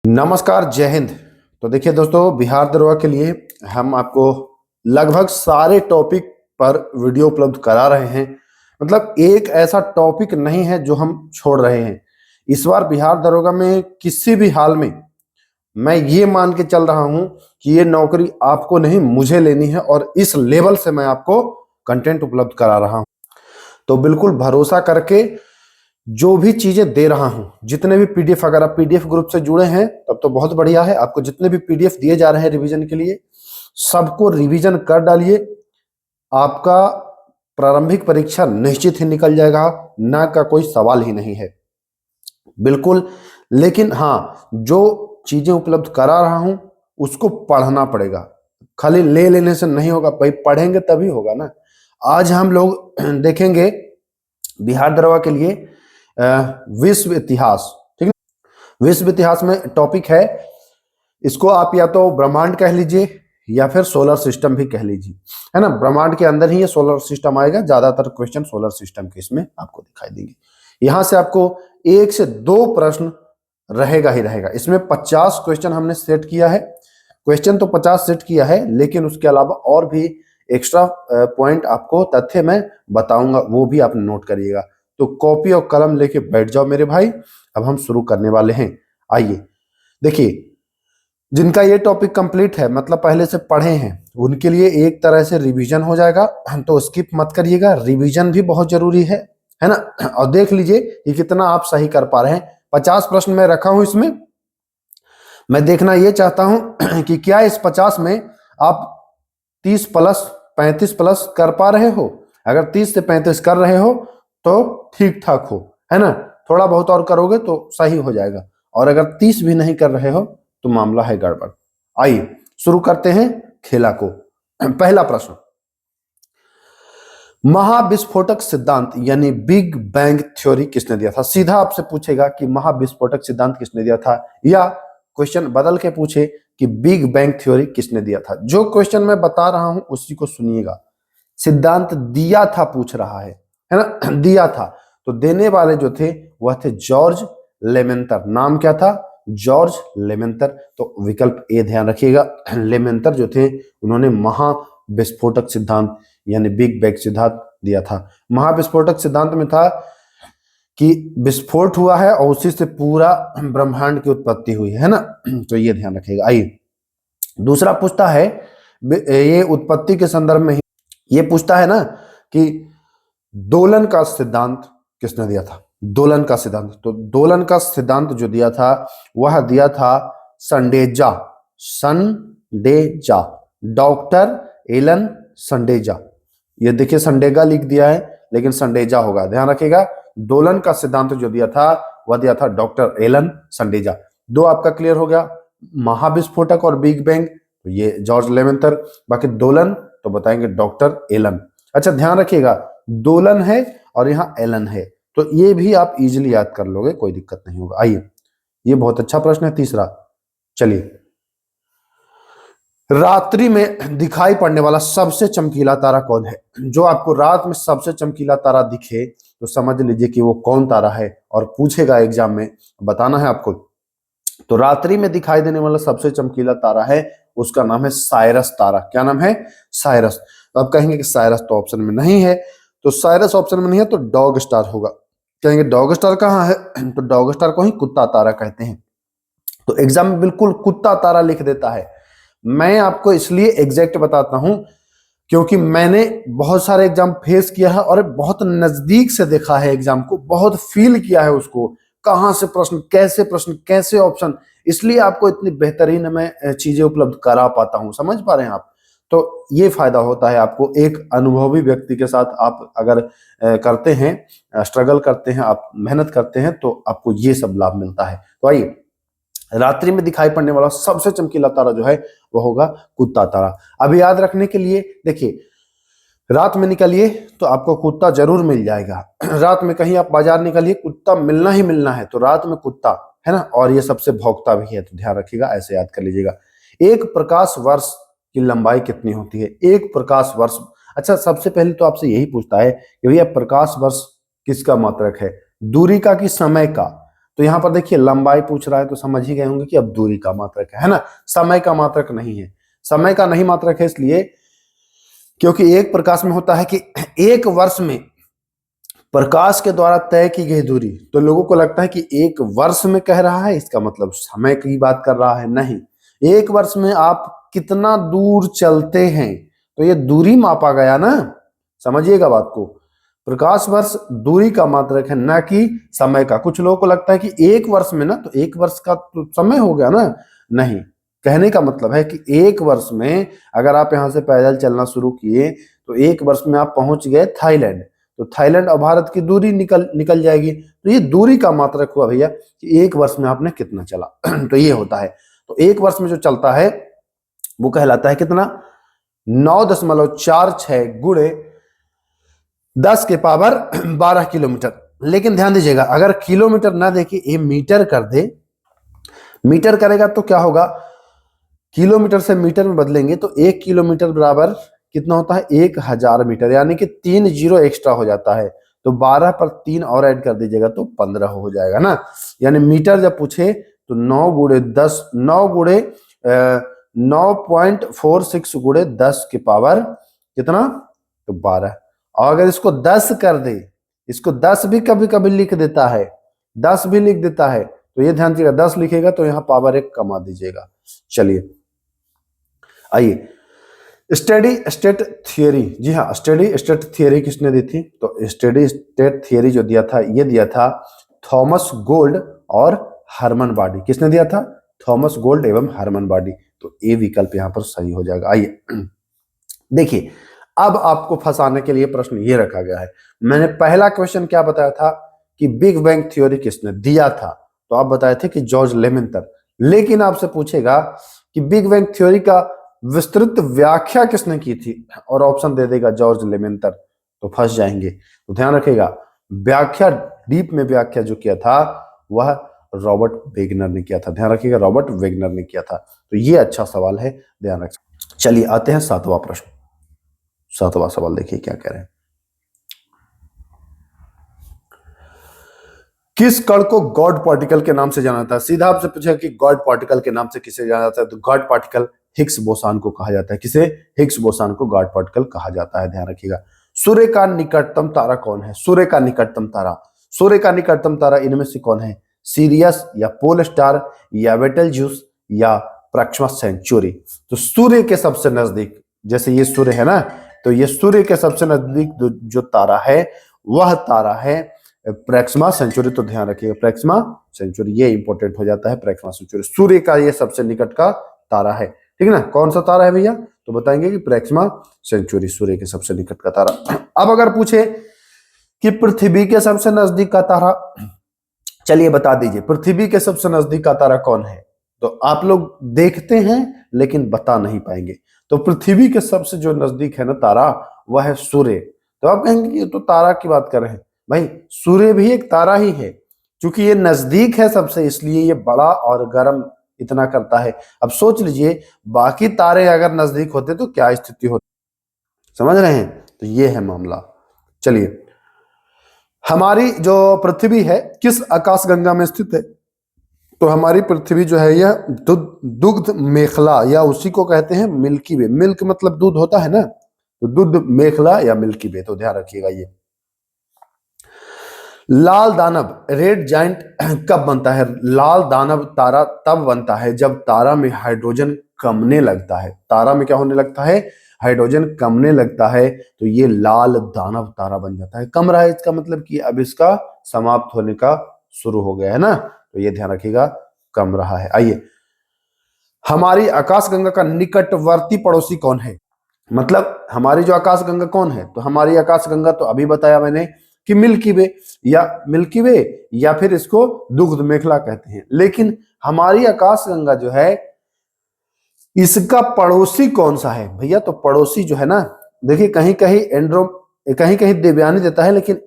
नमस्कार, जय हिंद। तो देखिए दोस्तों, बिहार दरोगा के लिए हम आपको लगभग सारे टॉपिक पर वीडियो उपलब्ध करा रहे हैं। मतलब एक ऐसा टॉपिक नहीं है जो हम छोड़ रहे हैं। इस बार बिहार दरोगा में किसी भी हाल में मैं ये मान के चल रहा हूं कि ये नौकरी आपको नहीं मुझे लेनी है, और इस लेवल से मैं आपको कंटेंट उपलब्ध करा रहा हूं। तो बिल्कुल भरोसा करके जो भी चीजें दे रहा हूं, जितने भी पीडीएफ, अगर आप पीडीएफ ग्रुप से जुड़े हैं तब तो बहुत बढ़िया है। आपको जितने भी पीडीएफ दिए जा रहे हैं रिवीजन के लिए, सबको रिवीजन कर डालिए। आपका प्रारंभिक परीक्षा निश्चित ही निकल जाएगा, ना का कोई सवाल ही नहीं है, बिल्कुल। लेकिन हाँ, जो चीजें उपलब्ध करा रहा हूं उसको पढ़ना पड़ेगा। खाली ले लेने से नहीं होगा भाई, पढ़ेंगे तभी होगा ना। आज हम लोग देखेंगे बिहार दरोगा के लिए विश्व इतिहास। ठीक है, विश्व इतिहास में टॉपिक है, इसको आप या तो ब्रह्मांड कह लीजिए या फिर सोलर सिस्टम भी कह लीजिए, है ना। ब्रह्मांड के अंदर ही ये सोलर सिस्टम आएगा, ज्यादातर क्वेश्चन सोलर सिस्टम के इसमें आपको दिखाई देंगे। यहां से आपको 1 से 2 प्रश्न रहेगा ही रहेगा। इसमें 50 क्वेश्चन हमने सेट किया है। क्वेश्चन तो 50 सेट किया है, लेकिन उसके अलावा और भी एक्स्ट्रा पॉइंट आपको तथ्य मैं बताऊंगा, वो भी आप नोट करिएगा। तो कॉपी और कलम लेके बैठ जाओ मेरे भाई, अब हम शुरू करने वाले हैं। आइए देखिए, जिनका ये टॉपिक कंप्लीट है, मतलब पहले से पढ़े हैं, उनके लिए एक तरह से रिवीजन हो जाएगा। तो स्किप मत करिएगा, रिवीजन भी बहुत जरूरी है ना। और देख लीजिए कि कितना आप सही कर पा रहे हैं। 50 प्रश्न मैं रखा हूं इसमें। मैं देखना ये चाहता हूं कि क्या इस 50 में आप 30 प्लस 35 प्लस कर पा रहे हो। अगर 30 से 35 कर रहे हो तो ठीक ठाक हो, है ना। थोड़ा बहुत और करोगे तो सही हो जाएगा, और अगर 30 भी नहीं कर रहे हो तो मामला है गड़बड़। आइए शुरू करते हैं खेला को। पहला प्रश्न, महाविस्फोटक सिद्धांत यानी बिग बैंग थ्योरी किसने दिया था। सीधा आपसे पूछेगा कि महाविस्फोटक सिद्धांत किसने दिया था, या क्वेश्चन बदल के पूछे कि बिग बैंग थ्योरी किसने दिया था। जो क्वेश्चन मैं बता रहा हूं उसी को सुनिएगा। सिद्धांत दिया था पूछ रहा है ना, दिया था। तो देने वाले जो थे वह थे जॉर्ज लेमेंतर। नाम क्या था? जॉर्ज लेमेंतर। तो विकल्प ए ध्यान रखिएगा। लेमेंतर जो थे उन्होंने महाविस्फोटक सिद्धांत यानी बिग बैंग सिद्धांत दिया था। महाविस्फोटक सिद्धांत में था कि विस्फोट हुआ है और उसी से पूरा ब्रह्मांड की उत्पत्ति हुई है ना। तो ये ध्यान रखिएगा। आइए दूसरा पूछता है, ये उत्पत्ति के संदर्भ में ये पूछता है ना कि दोलन का सिद्धांत किसने दिया था। दोलन का सिद्धांत, तो दोलन का सिद्धांत जो दिया था वह दिया था संडेजा। संडेजा, डॉक्टर एलन संडेजा। ये देखिए संडेगा लिख दिया है, लेकिन संडेजा होगा, ध्यान रखिएगा। दोलन का सिद्धांत जो दिया था वह दिया था डॉक्टर एलन संडेजा। दो आपका क्लियर हो गया, महाविस्फोटक और बिग बैंग तो ये जॉर्ज लेमेंतर, बाकी दोलन तो बताएंगे डॉक्टर एलन। अच्छा ध्यान रखिएगा, दोलन है और यहाँ एलन है, तो ये भी आप इजीली याद कर लोगे, कोई दिक्कत नहीं होगा। आइए, ये बहुत अच्छा प्रश्न है तीसरा। चलिए, रात्रि में दिखाई पड़ने वाला सबसे चमकीला तारा कौन है। जो आपको रात में सबसे चमकीला तारा दिखे तो समझ लीजिए कि वो कौन तारा है, और पूछेगा एग्जाम में, बताना है आपको। तो रात्रि में दिखाई देने वाला सबसे चमकीला तारा है, उसका नाम है साइरस तारा। क्या नाम है? साइरस। तो आप कहेंगे कि साइरस तो ऑप्शन में नहीं है, तो साइरस ऑप्शन में नहीं है तो डॉग स्टार होगा। कहेंगे डॉग स्टार कहाँ है, तो डॉग स्टार को ही कुत्ता तारा कहते हैं। तो एग्जाम में बिल्कुल कुत्ता तारा लिख देता है। मैं आपको इसलिए एग्जैक्ट बताता हूं क्योंकि मैंने बहुत सारे एग्जाम फेस किया है और बहुत नजदीक से देखा है एग्जाम को, बहुत फील किया है उसको, कहां से प्रश्न कैसे ऑप्शन, इसलिए आपको इतनी बेहतरीन मैं चीजें उपलब्ध करा पाता हूं। समझ पा रहे हैं आप? तो ये फायदा होता है आपको, एक अनुभवी व्यक्ति के साथ आप अगर करते हैं, स्ट्रगल करते हैं, आप मेहनत करते हैं, तो आपको ये सब लाभ मिलता है। तो आइए, रात्रि में दिखाई पड़ने वाला सबसे चमकीला तारा जो है वो होगा कुत्ता तारा। अभी याद रखने के लिए देखिए, रात में निकलिए तो आपको कुत्ता जरूर मिल जाएगा। रात में कहीं आप बाजार निकलिए, कुत्ता मिलना ही मिलना है, तो रात में कुत्ता है ना, और ये सबसे भौंकता भी है, तो ध्यान रखिएगा, ऐसे याद कर लीजिएगा। एक प्रकाश वर्ष की लंबाई कितनी होती है? एक प्रकाश वर्ष। अच्छा, सबसे पहले तो आपसे यही पूछता है कि भैया प्रकाश वर्ष किसका मात्रक है, दूरी का कि समय का? तो यहाँ पर देखिए लंबाई पूछ रहा है, तो समझ ही गए होंगे कि अब दूरी का मात्रक है ना, समय का मात्रक नहीं है। समय का नहीं मात्रक है इसलिए क्योंकि एक प्रकाश में होता है कि एक वर्ष में प्रकाश के द्वारा तय की गई दूरी, तो लोगों को लगता है कि एक वर्ष में कह रहा है, इसका मतलब समय की बात कर रहा है। नहीं, एक वर्ष में आप कितना दूर चलते हैं, तो ये दूरी मापा गया ना, समझिएगा बात को। प्रकाश वर्ष दूरी का मात्रक है, ना कि समय का। कुछ लोगों को लगता है कि एक वर्ष में ना, तो एक वर्ष का तो समय हो गया ना। नहीं, कहने का मतलब है कि एक वर्ष में अगर आप यहां से पैदल चलना शुरू किए तो एक वर्ष में आप पहुंच गए थाईलैंड, तो थाईलैंड और भारत की दूरी निकल जाएगी। तो ये दूरी का मात्रक हुआ भैया कि एक वर्ष में आपने कितना चला। तो ये होता है। तो एक वर्ष में जो चलता है वो कहलाता है कितना, 9.46 गुणे 10 के पावर 12 किलोमीटर। लेकिन ध्यान दीजिएगा, अगर किलोमीटर ना देके ये मीटर कर दे, मीटर करेगा तो क्या होगा, किलोमीटर से मीटर में बदलेंगे तो 1 किलोमीटर बराबर कितना होता है, 1000 मीटर, यानी कि 3 जीरो एक्स्ट्रा हो जाता है। तो 12 पर 3 और ऐड कर दीजिएगा तो 15 हो जाएगा ना। यानी मीटर जब पूछे तो 9 गुणे 10, 9 गुणे 9.46 गुणे 10 के पावर कितना, तो 12। और अगर इसको 10 कर दे, इसको 10 भी कभी कभी लिख देता है, 10 भी लिख देता है, तो ये ध्यान दीजिएगा 10 लिखेगा तो यहाँ पावर 1 कमा दीजिएगा। चलिए आइए, स्टेडी स्टेट थियरी। जी हाँ, स्टेडी स्टेट थियरी किसने दी थी, तो स्टेडी स्टेट थियरी जो दिया था, ये दिया था थॉमस गोल्ड और हरमन बाडी। किसने दिया था, थॉमस गोल्ड एवं हरमन बाडी। तो ए विकल्प यहाँ पर सही हो जाएगा। आइए देखिए, अब आपको फंसाने के लिए प्रश्न ये रखा गया है। मैंने पहला क्वेश्चन क्या बताया था कि बिग बैंग थ्योरी किसने दिया था, तो आप बताए थे कि जॉर्ज लेमेंटर। लेकिन आपसे पूछेगा कि बिग बैंग थ्योरी का विस्तृत व्याख्या किसने की थी, और ऑप्शन दे देगा जॉर्ज लेमेंटर, तो फंस जाएंगे। तो ध्यान रखिएगा, व्याख्या डीप में व्याख्या जो किया था वह रॉबर्ट वेगनर ने किया था। ध्यान रखिएगा, रॉबर्ट वेगनर ने किया था। तो ये अच्छा सवाल है, ध्यान रखिए। चलिए आते हैं 7वां प्रश्न। 7वां सवाल देखिए क्या कह रहे हैं। किस कण को गॉड पार्टिकल के नाम से जाना जाता है। सीधा आपसे पूछा कि गॉड पार्टिकल के नाम से किसे जाना जाता है, तो गॉड पार्टिकल हिग्स बोसान को कहा जाता है। किसे, हिग्स बोसान को गॉड पार्टिकल कहा जाता है। ध्यान रखिएगा। सूर्य का निकटतम तारा कौन है, सूर्य का निकटतम तारा, सूर्य का निकटतम तारा इनमें से कौन है, सीरियस या पोल स्टार या बेटलज्यूस या प्रक्सिमा सेंचुरी। तो सूर्य के सबसे नजदीक, जैसे ये सूर्य है ना, तो ये सूर्य के सबसे नजदीक जो तारा है वह तारा है प्रक्सिमा सेंचुरी। तो ध्यान रखिएगा, प्रक्सिमा सेंचुरी, ये इंपॉर्टेंट हो जाता है। प्रक्सिमा सेंचुरी सूर्य का ये सबसे निकट का तारा है, ठीक है ना। कौन सा तारा है भैया, तो बताएंगे कि प्रक्सिमा सेंचुरी सूर्य के सबसे निकट का तारा। अब अगर पूछे कि पृथ्वी के सबसे नजदीक का तारा, चलिए बता दीजिए पृथ्वी के सबसे नजदीक का तारा कौन है। तो आप लोग देखते हैं लेकिन बता नहीं पाएंगे। तो पृथ्वी के सबसे जो नजदीक है ना तारा, वह है सूर्य। तो आप कहेंगे कि ये तो तारा की बात कर रहे हैं, भाई सूर्य भी एक तारा ही है, क्योंकि ये नजदीक है सबसे, इसलिए ये बड़ा और गर्म इतना करता है। अब सोच लीजिए बाकी तारे अगर नजदीक होते तो क्या स्थिति होती, समझ रहे हैं। तो ये है मामला। चलिए, हमारी जो पृथ्वी है किस आकाश गंगा में स्थित है, तो हमारी पृथ्वी जो है यह दुग्ध मेखला या उसी को कहते हैं मिल्की वे। मिल्क मतलब दूध होता है ना, तो दुग्ध मेखला या मिल्की वे। तो ध्यान रखिएगा। ये लाल दानव रेड जाइंट कब बनता है, लाल दानव तारा तब बनता है जब तारा में हाइड्रोजन कमने लगता है। तारा में क्या होने लगता है, हाइड्रोजन कमने लगता है, तो ये लाल दानव तारा बन जाता है। कम रहा है इसका मतलब कि अब इसका समाप्त होने का शुरू हो गया है ना, तो ये ध्यान रखिएगा, कम रहा है। आइए, हमारी आकाशगंगा का निकटवर्ती पड़ोसी कौन है, मतलब हमारी जो आकाशगंगा कौन है, तो हमारी आकाशगंगा तो अभी बताया मैंने कि मिल्की वे या फिर इसको दुग्ध मेखला कहते हैं। लेकिन हमारी आकाशगंगा जो है इसका पड़ोसी कौन सा है भैया, तो पड़ोसी जो है ना, देखिए कहीं कहीं देवयानी देता है, लेकिन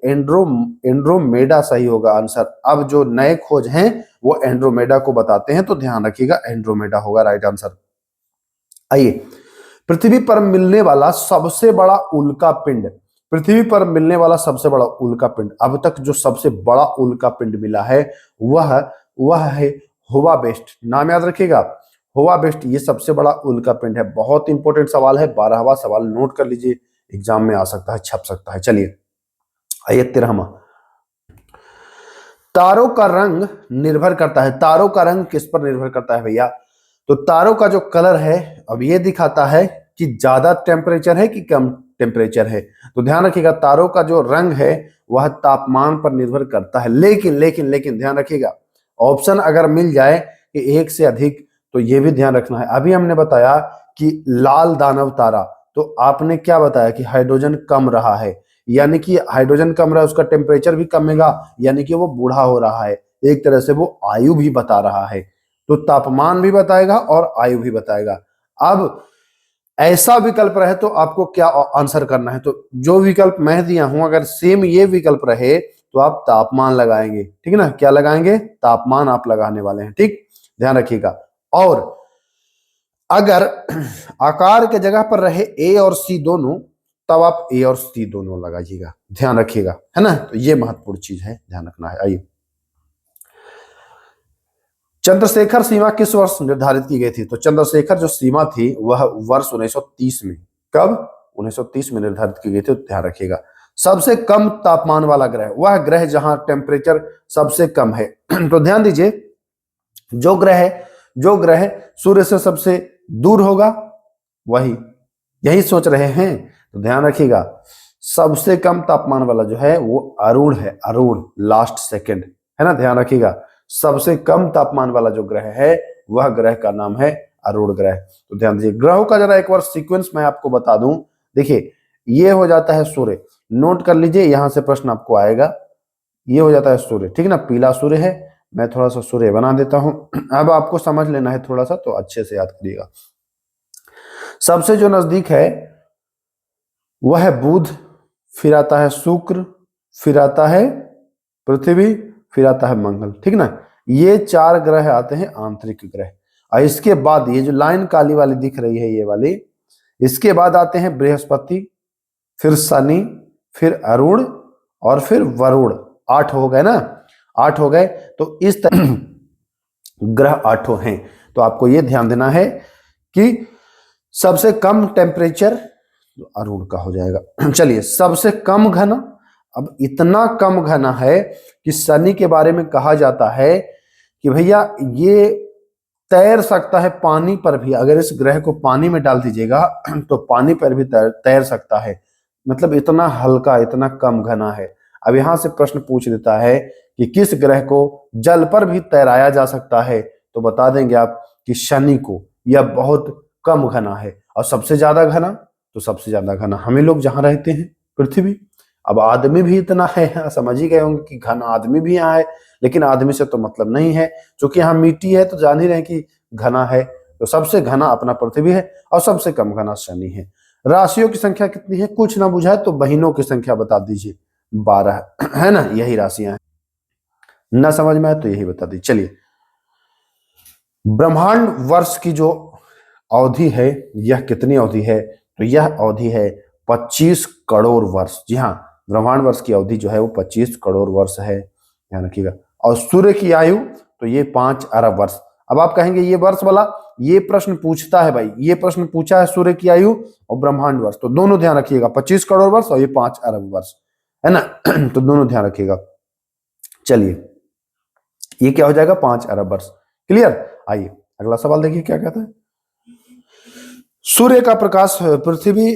एंड्रोमेडा सही होगा आंसर। अब जो नए खोज हैं वो एंड्रोमेडा को बताते हैं, तो ध्यान रखिएगा एंड्रोमेडा होगा राइट आंसर। आइए, पृथ्वी पर मिलने वाला सबसे बड़ा उल्का पिंड, पृथ्वी पर मिलने वाला सबसे बड़ा उल्का पिंड, अब तक जो सबसे बड़ा उल्का पिंड मिला है वह है हुआ बेस्ट। नाम याद रखिएगा, हुआ बेस्ट, ये सबसे बड़ा उल्का पिंड है। बहुत इंपॉर्टेंट सवाल है, 12वां सवाल नोट कर लीजिए, एग्जाम में आ सकता है, छप सकता है। चलिए आइए 13वां, तारों का रंग निर्भर करता है। तारों का रंग किस पर निर्भर करता है भैया? तो तारों का जो कलर है अब ये दिखाता है कि ज्यादा टेम्परेचर है कि कम टेम्परेचर है। तो ध्यान रखिएगा, तारों का जो रंग है वह तापमान पर निर्भर करता है। लेकिन लेकिन लेकिन ध्यान रखिएगा, ऑप्शन अगर मिल जाए कि एक से अधिक, तो ये भी ध्यान रखना है। अभी हमने बताया कि लाल दानव तारा, तो आपने क्या बताया कि हाइड्रोजन कम रहा है, यानी कि हाइड्रोजन कम रहा है, उसका टेम्परेचर भी कमेगा, यानी कि वो बूढ़ा हो रहा है। एक तरह से वो आयु भी बता रहा है, तो तापमान भी बताएगा और आयु भी बताएगा। अब ऐसा विकल्प रहे तो आपको क्या आंसर करना है? तो जो विकल्प मैं दिया हूं अगर सेम ये विकल्प रहे तो आप तापमान लगाएंगे, ठीक है ना? क्या लगाएंगे? तापमान आप लगाने वाले हैं, ठीक, ध्यान रखिएगा। और अगर आकार के जगह पर रहे ए और सी दोनों, तब आप ए और सी दोनों लगाइएगा, ध्यान रखिएगा, है ना? तो ये महत्वपूर्ण चीज है, ध्यान रखना है। आइए, चंद्रशेखर सीमा किस वर्ष निर्धारित की गई थी? तो चंद्रशेखर जो सीमा थी वह वर्ष 1930 में, कब? 1930 में निर्धारित की गई थी, तो ध्यान रखिएगा। सबसे कम तापमान वाला ग्रह, वह ग्रह जहां टेम्परेचर सबसे कम है। तो ध्यान दीजिए, जो ग्रह सूर्य से सबसे दूर होगा वही, यही सोच रहे हैं, तो ध्यान रखिएगा। सबसे कम तापमान वाला जो है वो अरुण है, अरुण, लास्ट सेकंड, है ना? ध्यान रखिएगा, सबसे कम तापमान वाला जो ग्रह है वह ग्रह का नाम है अरुण ग्रह। तो ध्यान दीजिए, ग्रहों का जरा एक बार सीक्वेंस मैं आपको बता दूं। देखिए, ये हो जाता है सूर्य, नोट कर लीजिए, यहां से प्रश्न आपको आएगा। ये हो जाता है सूर्य, ठीक है ना? पीला सूर्य है, मैं थोड़ा सा सूर्य बना देता हूं। अब आपको समझ लेना है थोड़ा सा, तो अच्छे से याद करिएगा। सबसे जो नजदीक है वह है बुध, फिर आता है शुक्र, फिर आता है पृथ्वी, फिर आता है मंगल, ठीक ना? ये 4 ग्रह आते हैं आंतरिक ग्रह। और इसके बाद ये जो लाइन काली वाली दिख रही है, ये वाली, इसके बाद आते हैं बृहस्पति, फिर शनि, फिर अरुण और फिर वरुण। 8 हो गए ना? 8 हो गए। तो इस तरह ग्रह 8 हैं। तो आपको ये ध्यान देना है कि सबसे कम टेम्परेचर अरुण का हो जाएगा। चलिए, सबसे कम घना, अब इतना कम घना है कि शनि के बारे में कहा जाता है कि भैया ये तैर सकता है पानी पर भी। अगर इस ग्रह को पानी में डाल दीजिएगा तो पानी पर भी तैर सकता है। मतलब इतना हल्का, इतना कम घना है। अब यहां से प्रश्न पूछ देता है कि किस ग्रह को जल पर भी तैराया जा सकता है, तो बता देंगे आप कि शनि को। यह बहुत कम घना है। और सबसे ज्यादा घना, तो सबसे ज्यादा घना हम ही लोग जहां रहते हैं, पृथ्वी। अब आदमी भी इतना है, समझ ही गए होंगे कि घना आदमी भी यहाँ है, लेकिन आदमी से तो मतलब नहीं है, क्योंकि यहाँ मिट्टी है, तो जान ही रहे कि घना है। तो सबसे घना अपना पृथ्वी है और सबसे कम घना शनि है। राशियों की संख्या कितनी है? कुछ ना बुझाए तो बहिनों की संख्या बता दीजिए, 12 है ना? यही राशियां हैं। ना समझ में आए तो यही बता दीजिए। चलिए, ब्रह्मांड वर्ष की जो अवधि है, यह कितनी अवधि है? तो यह अवधि है 25 करोड़ वर्ष। जी हाँ, ब्रह्मांड वर्ष की अवधि जो है वो 25 करोड़ वर्ष है, ध्यान रखिएगा। और सूर्य की आयु, तो ये 5 अरब वर्ष। अब आप कहेंगे ये वर्ष वाला, ये प्रश्न पूछता है भाई, ये प्रश्न पूछा है सूर्य की आयु और ब्रह्मांड वर्ष, तो दोनों ध्यान रखिएगा, 25 करोड़ वर्ष और ये 5 अरब वर्ष, है ना? तो दोनों ध्यान रखिएगा। चलिए, ये क्या हो जाएगा? 5 अरब वर्ष। क्लियर? आइए अगला सवाल देखिए क्या कहता है। सूर्य का प्रकाश पृथ्वी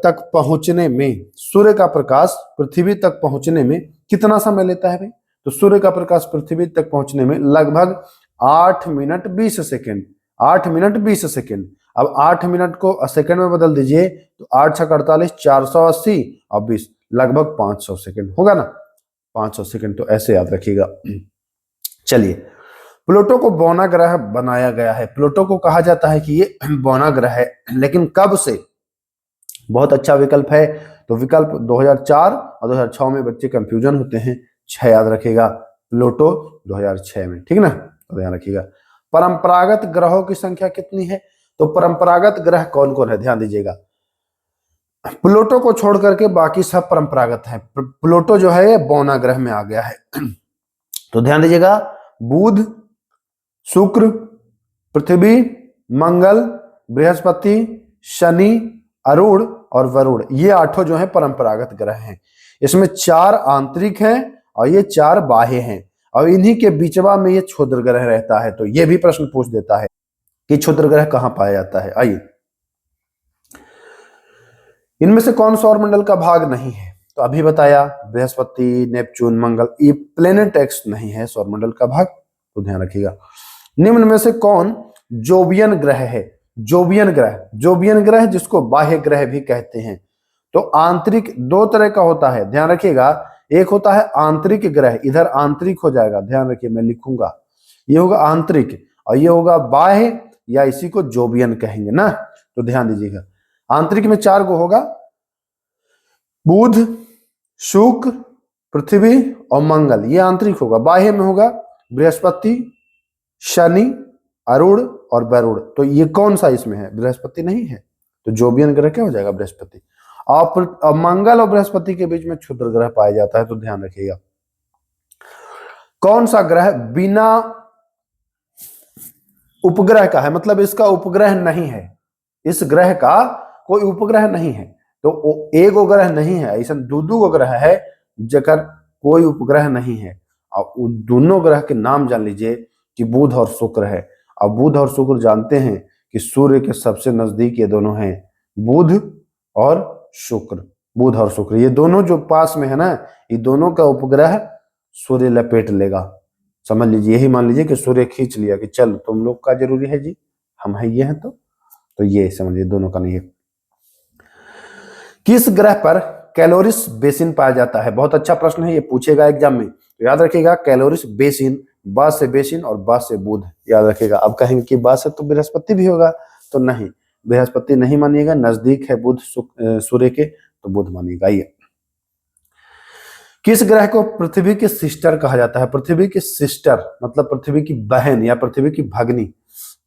तक पहुंचने में, सूर्य का प्रकाश पृथ्वी तक पहुंचने में कितना समय लेता है भाई? तो सूर्य का प्रकाश पृथ्वी तक पहुंचने में लगभग 8 मिनट 20 सेकेंड। 8 minute 20 second. अब 8 मिनट को सेकेंड में बदल दीजिए, तो 8 छक 48, 480 और 20, लगभग 500 सेकेंड होगा ना? 500 सेकेंड, तो ऐसे याद रखिएगा। चलिए, प्लूटो को बौना ग्रह बनाया गया है। प्लूटो को कहा जाता है कि ये बौना ग्रह है, लेकिन कब से? बहुत अच्छा विकल्प है। तो विकल्प 2004 और 2006 में बच्चे कंफ्यूजन होते हैं, 6 याद रखिएगा, प्लूटो 2006 में, ठीक ना? तो ध्यान रखिएगा। परंपरागत ग्रहों की संख्या कितनी है? तो परंपरागत ग्रह कौन कौन है? ध्यान दीजिएगा, प्लूटो को छोड़ करके बाकी सब परंपरागत है। प्लूटो जो है बौना ग्रह में आ गया है। तो ध्यान दीजिएगा, बुध, शुक्र, पृथ्वी, मंगल, बृहस्पति, शनि, अरुण और वरुण, ये आठों जो है परंपरागत ग्रह हैं। इसमें 4 आंतरिक हैं और ये 4 बाह्य हैं, और इन्हीं के बीचवा में ये क्षुद्र ग्रह रहता है। तो ये भी प्रश्न पूछ देता है कि क्षुद्र ग्रह कहां पाया जाता है। आइए, इनमें से कौन सौरमंडल का भाग नहीं है? तो अभी बताया, बृहस्पति, नेपच्यून, मंगल, ये प्लेनेट एक्स नहीं है सौरमंडल का भाग, तो ध्यान रखिएगा। निम्न में से कौन जोवियन ग्रह है? जोवियन ग्रह, जोवियन ग्रह जिसको बाह्य ग्रह भी कहते हैं। तो आंतरिक 2 तरह का होता है, ध्यान रखिएगा। एक होता है आंतरिक ग्रह, इधर आंतरिक हो जाएगा, ध्यान रखिए, मैं लिखूंगा, ये होगा आंतरिक, और ये होगा बाह्य, या इसी को जोवियन कहेंगे ना। तो ध्यान दीजिएगा, आंतरिक में 4 गो होगा, बुध, शुक्र, पृथ्वी और मंगल, ये आंतरिक होगा। बाह्य में होगा बृहस्पति, शनि, अरुण और वरुण। तो ये कौन सा इसमें है? बृहस्पति नहीं है, तो जोवियन ग्रह क्या हो जाएगा? बृहस्पति। और मंगल और बृहस्पति के बीच में क्षुद्र ग्रह पाया जाता है, तो ध्यान रखिएगा। कौन सा ग्रह बिना उपग्रह का है, मतलब इसका उपग्रह नहीं है, इस ग्रह का कोई उपग्रह नहीं है। तो एक ग्रह नहीं है, ऐसा 2 ग्रह है जकर कोई उपग्रह नहीं है। और दोनों ग्रह के नाम जान लीजिए कि बुध और शुक्र है। और बुध और शुक्र जानते हैं कि सूर्य के सबसे नजदीक ये दोनों हैं, बुध और शुक्र। बुध और शुक्र ये दोनों जो पास में है ना, ये दोनों का उपग्रह सूर्य लपेट लेगा। समझ लीजिए, यही मान लीजिए कि सूर्य खींच लिया कि चल तुम लोग का जरूरी है जी, हम है ये हैं। तो ये समझिए दोनों का नहीं है। किस ग्रह पर कैलोरिस बेसिन पाया जाता है? बहुत अच्छा प्रश्न है, ये पूछेगा एग्जाम में, तो याद रखिएगा कैलोरिस बेसिन, बा से बेसिन और बा से बुध, याद रखिएगा। अब कहेंगे कि बा से तो बृहस्पति भी होगा, तो नहीं, बृहस्पति नहीं मानिएगा, नजदीक है बुध सूर्य के, तो बुध मानिएगा। ये किस ग्रह को पृथ्वी के सिस्टर कहा जाता है? पृथ्वी की सिस्टर मतलब पृथ्वी की बहन या पृथ्वी की भगनी।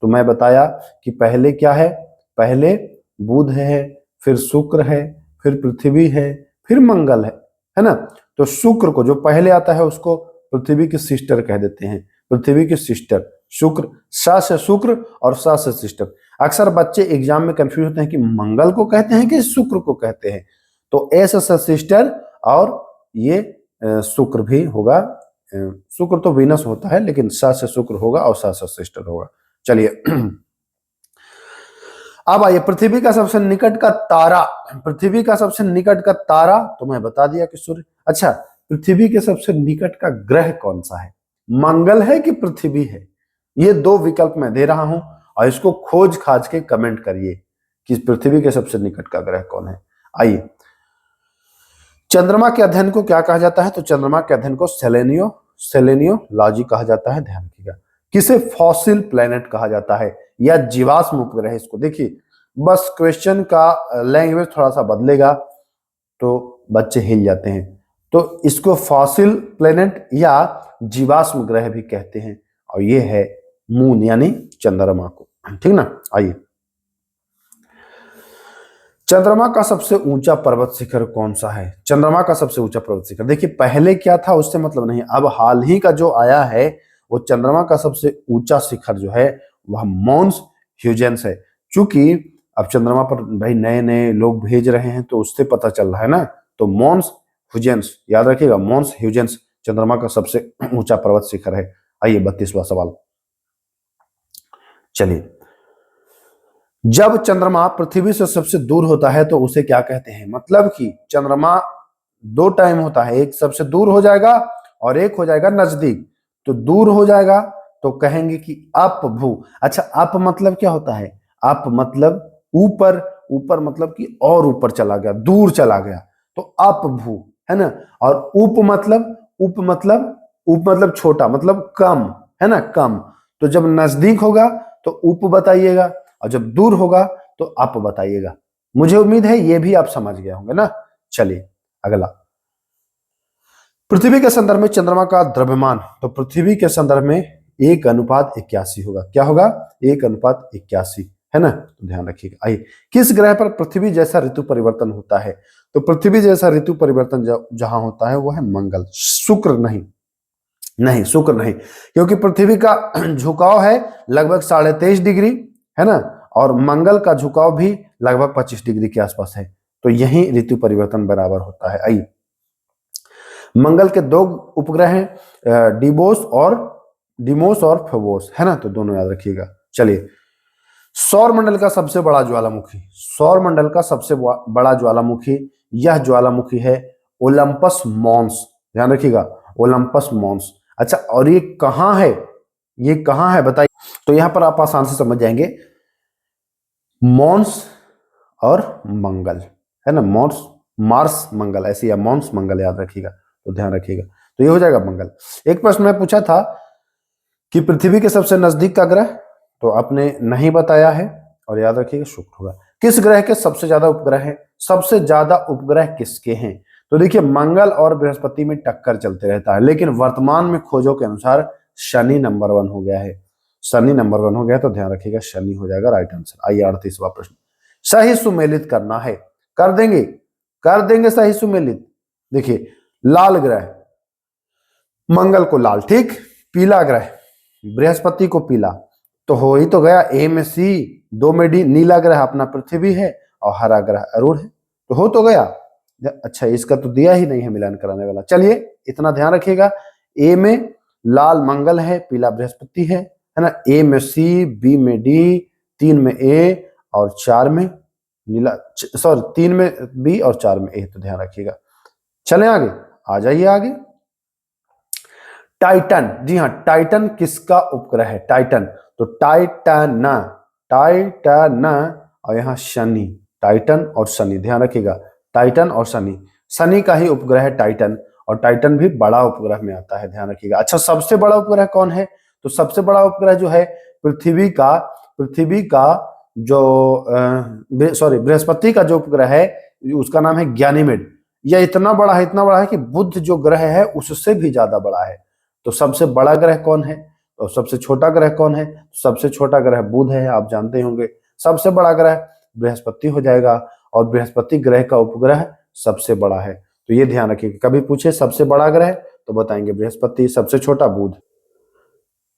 तो मैं बताया कि पहले क्या है, पहले बुध है, फिर शुक्र है, फिर पृथ्वी है, फिर मंगल है ना। तो शुक्र को जो पहले आता है उसको पृथ्वी की सिस्टर कह देते हैं, पृथ्वी की सिस्टर शुक्र, सा से शुक्र और सा से सिस्टर। अक्सर बच्चे एग्जाम में कंफ्यूज होते हैं कि मंगल को कहते हैं कि शुक्र को कहते हैं। तो एस से सिस्टर और ये शुक्र भी होगा, शुक्र तो वीनस होता है, लेकिन सा से शुक्र होगा और सा से सिस्टर होगा। चलिए अब आइए, पृथ्वी का सबसे निकट का तारा, पृथ्वी का सबसे निकट का तारा तो मैं बता दिया कि सूर्य। अच्छा, पृथ्वी के सबसे निकट का ग्रह कौन सा है? मंगल है कि पृथ्वी है? ये 2 विकल्प मैं दे रहा हूं, और इसको खोज खाज के कमेंट करिए कि पृथ्वी के सबसे निकट का ग्रह कौन है। आइए, चंद्रमा के अध्ययन को क्या कहा जाता है? तो चंद्रमा के अध्ययन को सेलेनियोलॉजी कहा जाता है, ध्यान रखिएगा। किसे फॉसिल प्लेनेट कहा जाता है या जीवाश्म उपग्रह? इसको देखिए, बस क्वेश्चन का लैंग्वेज थोड़ा सा बदलेगा तो बच्चे हिल जाते हैं। तो इसको फॉसिल प्लेनेट या जीवाश्म ग्रह भी कहते हैं, और ये है मून यानी चंद्रमा को, ठीक ना। आइए, चंद्रमा का सबसे ऊंचा पर्वत शिखर कौन सा है? चंद्रमा का सबसे ऊंचा पर्वत शिखर, देखिए पहले क्या था उससे मतलब नहीं, अब हाल ही का जो आया है वो चंद्रमा का सबसे ऊंचा शिखर जो है वह माउंट ह्यूजेंस है। चूंकि अब चंद्रमा पर भाई नए नए लोग भेज रहे हैं तो उससे पता चल रहा है ना। तो माउंट ह्यूजेंस, याद रखिएगा, माउंट ह्यूजेंस चंद्रमा का सबसे ऊंचा पर्वत शिखर है। आइए 32वां सवाल। चलिए, जब चंद्रमा पृथ्वी से सबसे दूर होता है तो उसे क्या कहते हैं? मतलब कि चंद्रमा 2 टाइम होता है, एक सबसे दूर हो जाएगा और एक हो जाएगा नजदीक। तो दूर हो जाएगा तो कहेंगे कि अपभू। अच्छा, अप मतलब क्या होता है? अप मतलब ऊपर, ऊपर मतलब कि और ऊपर चला गया, दूर चला गया, तो अपभू है ना। और उप मतलब छोटा, मतलब कम, है ना, कम। तो जब नजदीक होगा तो उप बताइएगा, और जब दूर होगा तो अप बताइएगा। मुझे उम्मीद है ये भी आप समझ गए होंगे ना। चलिए अगला, पृथ्वी के संदर्भ में चंद्रमा का द्रव्यमान, तो पृथ्वी के संदर्भ में 1:81 होगा। क्या होगा? 1:81, है ना, तो ध्यान रखिएगा। आइए, किस ग्रह पर पृथ्वी जैसा ऋतु परिवर्तन होता है? तो पृथ्वी जैसा ऋतु परिवर्तन जहां होता है वो है मंगल, शुक्र नहीं, नहीं शुक्र नहीं, क्योंकि पृथ्वी का झुकाव है लगभग 23.5 डिग्री, है ना, और मंगल का झुकाव भी लगभग 25 डिग्री के आसपास है, तो यही ऋतु परिवर्तन बराबर होता है। आइए, मंगल के 2 उपग्रह हैं, डिमोस और फोबोस, है ना, तो दोनों याद रखिएगा। चलिए, सौर मंडल का सबसे बड़ा ज्वालामुखी, सौर मंडल का सबसे बड़ा ज्वालामुखी, यह ज्वालामुखी है ओलंपस मॉन्स, ध्यान रखिएगा, ओलंपस मॉन्स। अच्छा, और ये कहां है, ये कहां है बताइए? तो यहां पर आप आसान से समझ जाएंगे, मॉन्स और मंगल, है ना, मॉन्स मार्स मंगल ऐसे, या मॉन्स मंगल याद रखिएगा, तो ध्यान रखिएगा, तो ये हो जाएगा मंगल। एक प्रश्न मैं पूछा था कि पृथ्वी के सबसे नजदीक का ग्रह, तो आपने नहीं बताया है, और याद रखिएगा शुक्र होगा। किस ग्रह के सबसे ज्यादा उपग्रह हैं? सबसे ज्यादा उपग्रह किसके हैं? तो देखिए, मंगल और बृहस्पति में टक्कर चलते रहता है, लेकिन वर्तमान में खोजों के अनुसार शनि नंबर 1 हो गया है, शनि नंबर 1 हो गया, तो ध्यान रखिएगा शनि हो जाएगा राइट आंसर। आइए, 38वां प्रश्न, सही सुमेलित करना है, कर देंगे, कर देंगे सही सुमेलित। देखिए, लाल ग्रह मंगल को लाल, ठीक, पीला ग्रह बृहस्पति को पीला, तो हो ही तो गया, ए में सी, 2 में डी, नीला ग्रह अपना पृथ्वी है और हरा ग्रह अरुण है, तो हो तो गया। अच्छा, इसका तो दिया ही नहीं है मिलान कराने वाला। चलिए, इतना ध्यान रखिएगा, ए में लाल मंगल है, पीला बृहस्पति है ना, ए में सी, बी में डी, 3 में ए और 4 में नीला, सॉरी 3 में बी और 4 में ए, तो ध्यान रखिएगा। चलें आगे, आ जाइए आगे। टाइटन, जी हाँ, टाइटन किसका उपग्रह है? टाइटन, तो टाइटन, टाइटन और यहाँ शनि, टाइटन और शनि, ध्यान रखिएगा, टाइटन और शनि, शनि का ही उपग्रह है टाइटन, और टाइटन भी बड़ा उपग्रह में आता है, ध्यान रखिएगा। अच्छा, सबसे बड़ा उपग्रह कौन है? तो सबसे बड़ा उपग्रह जो है पृथ्वी का जो सॉरी बृहस्पति का जो उपग्रह है उसका नाम है गैनीमेड। यह इतना बड़ा है, इतना बड़ा है कि बुध जो ग्रह है उससे भी ज्यादा बड़ा है। तो सबसे बड़ा ग्रह कौन है और सबसे छोटा ग्रह कौन है? सबसे छोटा ग्रह बुध है, आप जानते होंगे। सबसे बड़ा ग्रह बृहस्पति हो जाएगा, और बृहस्पति ग्रह का उपग्रह सबसे बड़ा है, तो ये ध्यान रखिएगा। कभी पूछे सबसे बड़ा ग्रह तो बताएंगे बृहस्पति, सबसे छोटा बुध,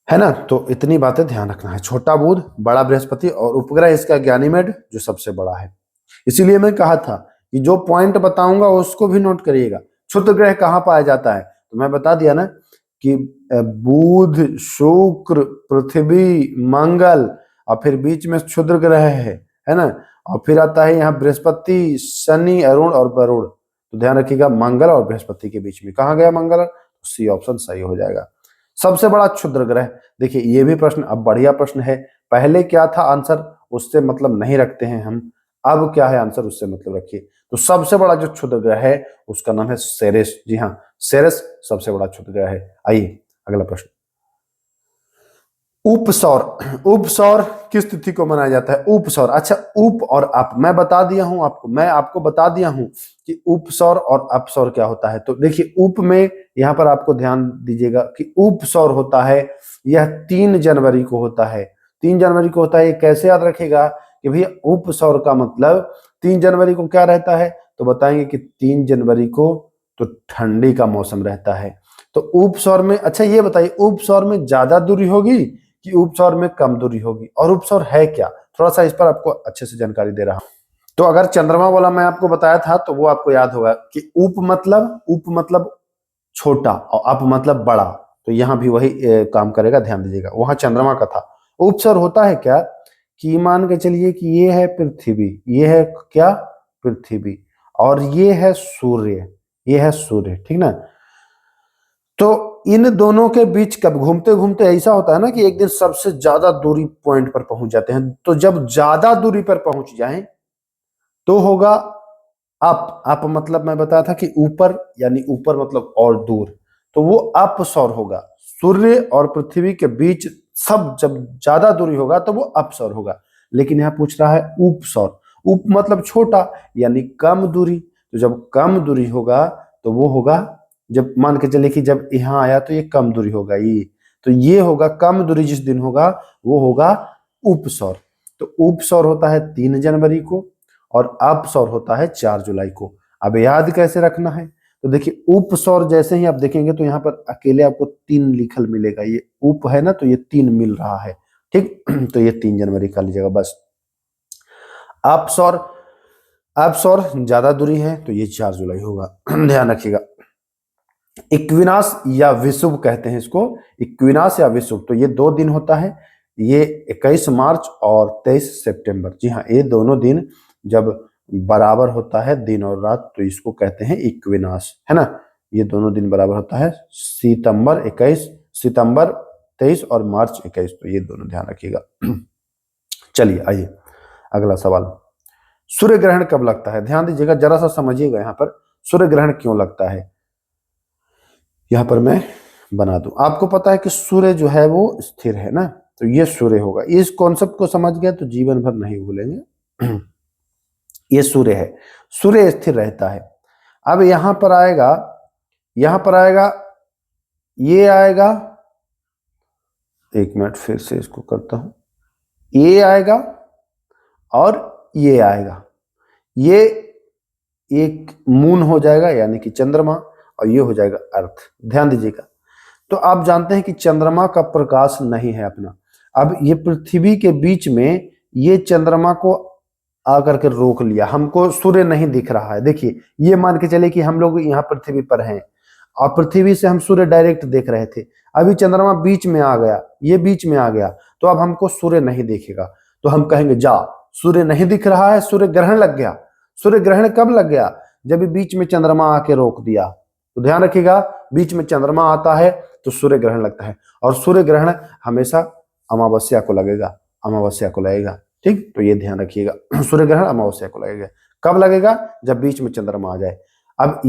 है ना। तो इतनी बातें ध्यान रखना है, छोटा बुध, बड़ा बृहस्पति, और उपग्रह इसका गैनीमेड जो सबसे बड़ा है। इसीलिए मैं कहा था कि जो पॉइंट बताऊंगा उसको भी नोट करिएगा। क्षुद्र ग्रह कहाँ पाया जाता है? तो मैं बता दिया ना कि बुध, शुक्र, पृथ्वी, मंगल, और फिर बीच में क्षुद्र ग्रह है ना, और फिर आता है यहाँ बृहस्पति, शनि, अरुण और वरुण। तो ध्यान रखिएगा, मंगल और बृहस्पति के बीच में कहाँ गया मंगल? सी ऑप्शन सही हो जाएगा। सबसे बड़ा क्षुद्र ग्रह, देखिए ये भी प्रश्न अब बढ़िया प्रश्न है। पहले क्या था आंसर, उससे मतलब नहीं रखते हैं हम, अब क्या है आंसर उससे मतलब रखिए। तो सबसे बड़ा जो क्षुद्र ग्रह है उसका नाम है सेरेस, जी हाँ, सेरेस सबसे बड़ा क्षुद्र ग्रह है। आइए अगला प्रश्न, उपसौर, उपसौर किस तिथि को मनाया जाता है? उपसौर, अच्छा उप और अप मैं बता दिया हूं आपको, मैं आपको बता दिया हूं कि उपसौर और अपसौर क्या होता है। तो देखिए, उप में यहां पर आपको ध्यान दीजिएगा कि उपसौर होता है, यह 3 जनवरी को होता है, 3 जनवरी को होता है। ये कैसे याद रखेगा कि भैया उपसौर का मतलब 3 जनवरी को क्या रहता है? तो बताएंगे कि 3 जनवरी को तो ठंडी का मौसम रहता है। तो उपसौर में, अच्छा ये बताइए, उपसौर में ज्यादा दूरी होगी कि उपसौर में कम दूरी होगी? और उपसौर है क्या, थोड़ा सा इस पर आपको अच्छे से जानकारी दे रहा हूं। तो अगर चंद्रमा वाला मैं आपको बताया था तो वो आपको याद होगा कि उप मतलब छोटा और अप मतलब बड़ा, तो यहां भी वही काम करेगा, ध्यान दीजिएगा। वहां चंद्रमा का था। उपसौर होता है क्या कि मान के चलिए कि ये है पृथ्वी, ये है क्या पृथ्वी, और ये है सूर्य, ये है सूर्य, ठीक ना। तो इन दोनों के बीच कब घूमते घूमते ऐसा होता है ना कि एक दिन सबसे ज्यादा दूरी पॉइंट पर पहुंच जाते हैं। तो जब ज्यादा दूरी पर पहुंच जाएं तो होगा अप मतलब मैं बताया था कि ऊपर, यानी ऊपर मतलब और दूर, तो वो अप सौर होगा। सूर्य और पृथ्वी के बीच सब जब ज्यादा दूरी होगा तो वो अप सौर होगा। लेकिन यहां पूछ रहा है उप सौर, उप मतलब छोटा यानी कम दूरी। तो जब कम दूरी होगा तो वो होगा, जब मान के चले कि जब यहाँ आया तो ये कम दूरी होगा, ये तो ये होगा कम दूरी जिस दिन होगा वो होगा उप सौर। तो उप सौर होता है 3 जनवरी को और अप सौर होता है 4 जुलाई को। अब याद कैसे रखना है, तो देखिए उप सौर जैसे ही आप देखेंगे तो यहाँ पर अकेले आपको 3 लिखल मिलेगा, ये उप है ना तो ये 3 मिल रहा है, ठीक। तो ये 3 जनवरी का लीजिएगा बस। अप सौर ज्यादा दूरी है तो ये 4 जुलाई होगा। ध्यान रखिएगा। इक्विनास या विषुव कहते हैं इसको, इक्विनास या विषुव, तो ये 2 दिन होता है, ये 21 मार्च और 23 सितंबर। जी हाँ, ये दोनों दिन जब बराबर होता है दिन और रात तो इसको कहते हैं इक्विनास, है ना। ये दोनों दिन बराबर होता है, सितंबर 23 और मार्च 21, तो ये दोनों ध्यान रखिएगा। चलिए आइए अगला सवाल। सूर्य ग्रहण कब लगता है? ध्यान दीजिएगा, जरा सा समझिएगा यहाँ पर सूर्य ग्रहण क्यों लगता है। यहाँ पर मैं बना दूं, आपको पता है कि सूर्य जो है वो स्थिर है ना, तो ये सूर्य होगा। इस कॉन्सेप्ट को समझ गए तो जीवन भर नहीं भूलेंगे। ये सूर्य है, सूर्य स्थिर रहता है। अब यहां पर आएगा ये आएगा, एक मिनट फिर से इसको करता हूं, ये आएगा और ये आएगा, ये एक मून हो जाएगा यानी कि चंद्रमा, और ये हो जाएगा अर्थ। ध्यान दीजिएगा, तो आप जानते हैं कि चंद्रमा का प्रकाश नहीं है अपना। अब ये पृथ्वी के बीच में ये चंद्रमा को आकर के रोक लिया, हमको सूर्य नहीं दिख रहा है। देखिए, ये मान के चले कि हम लोग यहाँ पृथ्वी पर हैं और पृथ्वी से हम सूर्य डायरेक्ट देख रहे थे, अभी चंद्रमा बीच में आ गया, ये बीच में आ गया, तो अब हमको सूर्य नहीं दिखेगा। तो हम कहेंगे जा, सूर्य नहीं दिख रहा है, सूर्य ग्रहण लग गया। सूर्य ग्रहण कब लग गया? जब बीच में चंद्रमा आके रोक दिया। तो ध्यान रखिएगा, बीच में चंद्रमा आता है तो सूर्य ग्रहण लगता है, और सूर्य ग्रहण हमेशा अमावस्या को लगेगा, अमावस्या को लगेगा, ठीक। तो ये ध्यान रखिएगा, सूर्य ग्रहण अमावस्या को लगेगा। कब लगेगा? जब बीच में चंद्रमा आ जाए। अब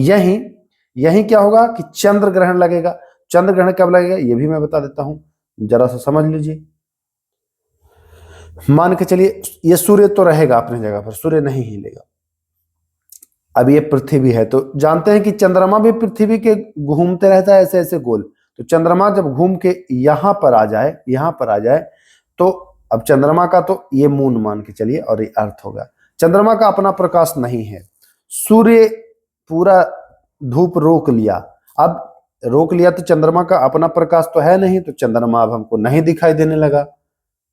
यही क्या होगा कि चंद्र ग्रहण लगेगा। चंद्र ग्रहण कब लगेगा ये भी मैं बता देता हूं, जरा सा समझ लीजिए। मान के चलिए ये सूर्य तो रहेगा अपनी जगह पर, सूर्य नहीं हिलेगा। अब ये पृथ्वी है, तो जानते हैं कि चंद्रमा भी पृथ्वी के घूमते रहता है ऐसे ऐसे गोल। तो चंद्रमा जब घूम के यहां पर आ जाए तो अब चंद्रमा का तो ये मून मान के चलिए और ये अर्थ होगा। चंद्रमा का अपना प्रकाश नहीं है, सूर्य पूरा धूप रोक लिया। अब रोक लिया तो चंद्रमा का अपना प्रकाश तो है नहीं, तो चंद्रमा अब हमको नहीं दिखाई देने लगा।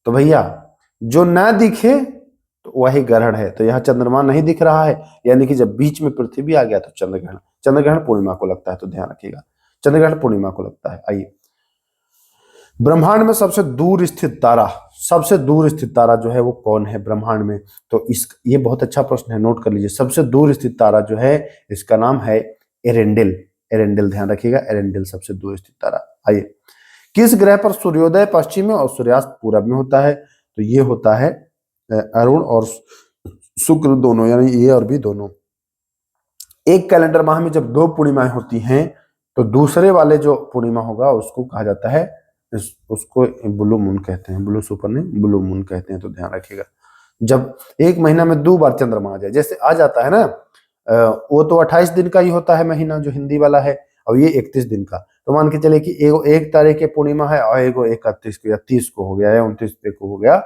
तो भैया जो ना दिखे तो वही ग्रहण है। तो यहाँ चंद्रमा नहीं दिख रहा है, यानी कि जब बीच में पृथ्वी आ गया तो चंद्र ग्रहण पूर्णिमा को लगता है। तो ध्यान रखिएगा, चंद्र ग्रहण पूर्णिमा को लगता है। आइए, ब्रह्मांड में सबसे दूर स्थित तारा जो है वो कौन है ब्रह्मांड में? तो ये बहुत अच्छा प्रश्न है, नोट कर लीजिए। सबसे दूर स्थित तारा जो है इसका नाम है एरेंडेल। ध्यान रखिएगा, एरेंडेल सबसे दूर स्थित तारा। आइए, किस ग्रह पर सूर्योदय पश्चिम में और सूर्यास्त पूरब में होता है? तो ये होता है अरुण और शुक्र दोनों, यानी ए और बी दोनों। एक कैलेंडर माह में जब 2 पूर्णिमाएं होती हैं तो दूसरे वाले जो पूर्णिमा होगा उसको कहा जाता है, उसको ब्लू मून कहते हैं, ब्लू सुपर नहीं, ब्लू मून कहते हैं। तो ध्यान रखिएगा, जब एक महीना में 2 बार चंद्रमा आ जाए, जैसे आ जाता है ना, वो तो 28 दिन का ही होता है महीना जो हिंदी वाला है, और ये 31 दिन का। तो मान के चले कि एक तारीख के पूर्णिमा है और एगो 31 को या 30 को हो गया या 29 को हो गया,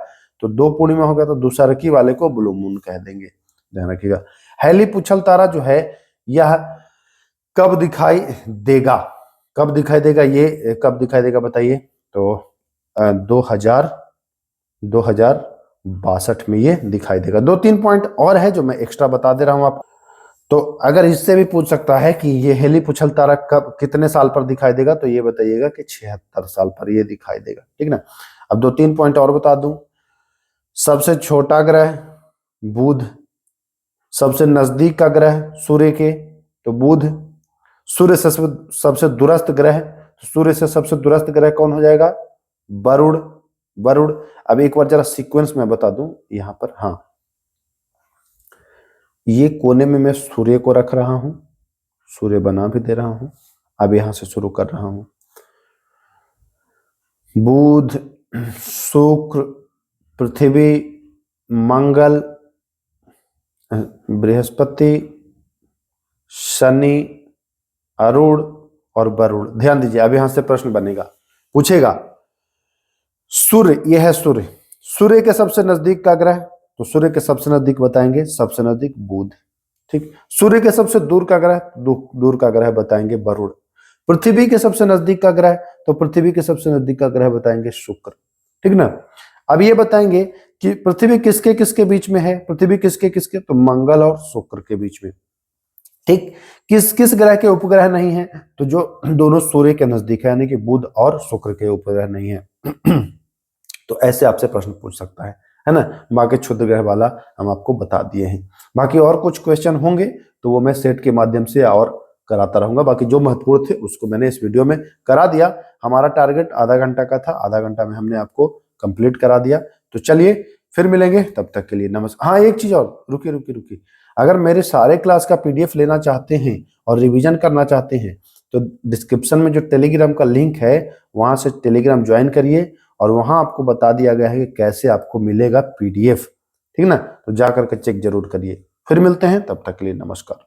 तो 2 पूर्णिमा हो गया, तो दूसरा वाले को ब्लू मून कह देंगे। ध्यान रखिएगा। हैली पुछल तारा जो है यह कब दिखाई देगा? ये कब दिखाई देगा बताइए? तो 2062 में ये दिखाई देगा। 2-3 पॉइंट और है जो मैं एक्स्ट्रा बता दे रहा हूं आपको। तो अगर इससे भी पूछ सकता है कि ये हेली पुछल तारा कब कितने साल पर दिखाई देगा, तो ये बताइएगा कि 76 साल पर ये दिखाई देगा, ठीक ना। अब 2-3 पॉइंट और बता दूं। सबसे छोटा ग्रह बुध, सबसे नजदीक का ग्रह सूर्य के तो बुध, सूर्य से सबसे दूरस्थ ग्रह, सूर्य से सबसे दूरस्थ ग्रह कौन हो जाएगा? वरुण। अब एक बार जरा सीक्वेंस में बता दूं यहां पर। हाँ, ये कोने में मैं सूर्य को रख रहा हूं, सूर्य बना भी दे रहा हूं। अब यहां से शुरू कर रहा हूं। बुध, शुक्र, पृथ्वी, मंगल, बृहस्पति, शनि, अरुण और वरुण। ध्यान दीजिए, अब यहां से प्रश्न बनेगा, पूछेगा सूर्य, यह है सूर्य, सूर्य के सबसे नजदीक का ग्रह, तो सूर्य के सबसे नजदीक बताएंगे सबसे नजदीक बुध। ठीक। सूर्य के सबसे दूर का ग्रह, दूर का ग्रह बताएंगे वरुण। पृथ्वी के सबसे नजदीक का ग्रह, तो पृथ्वी के सबसे नजदीक का ग्रह बताएंगे शुक्र। ठीक ना। अब ये बताएंगे कि पृथ्वी किसके किसके बीच में है, पृथ्वी किसके किसके, तो मंगल और शुक्र के बीच में। ठीक। किस किस ग्रह के उपग्रह नहीं है, तो जो दोनों सूर्य के नजदीक है, यानी कि बुध और शुक्र के उपग्रह नहीं है। तो ऐसे आपसे प्रश्न पूछ सकता है ना। बाकी क्षुद्र ग्रह वाला हम आपको बता दिए हैं। बाकी और कुछ क्वेश्चन होंगे तो वो मैं सेट के माध्यम से और कराता रहूंगा। बाकी जो महत्वपूर्ण थे उसको मैंने इस वीडियो में करा दिया। हमारा टारगेट आधा घंटा का था, आधा घंटा में हमने आपको कंप्लीट करा दिया। तो चलिए फिर मिलेंगे, तब तक के लिए नमस्कार। हाँ, एक चीज और, रुकिए रुकिए रुकिए, अगर मेरे सारे क्लास का पीडीएफ लेना चाहते हैं और रिवीजन करना चाहते हैं तो डिस्क्रिप्शन में जो टेलीग्राम का लिंक है वहां से टेलीग्राम ज्वाइन करिए, और वहां आपको बता दिया गया है कि कैसे आपको मिलेगा पीडीएफ। ठीक ना, तो जाकर के चेक जरूर करिए। फिर मिलते हैं, तब तक के लिए नमस्कार।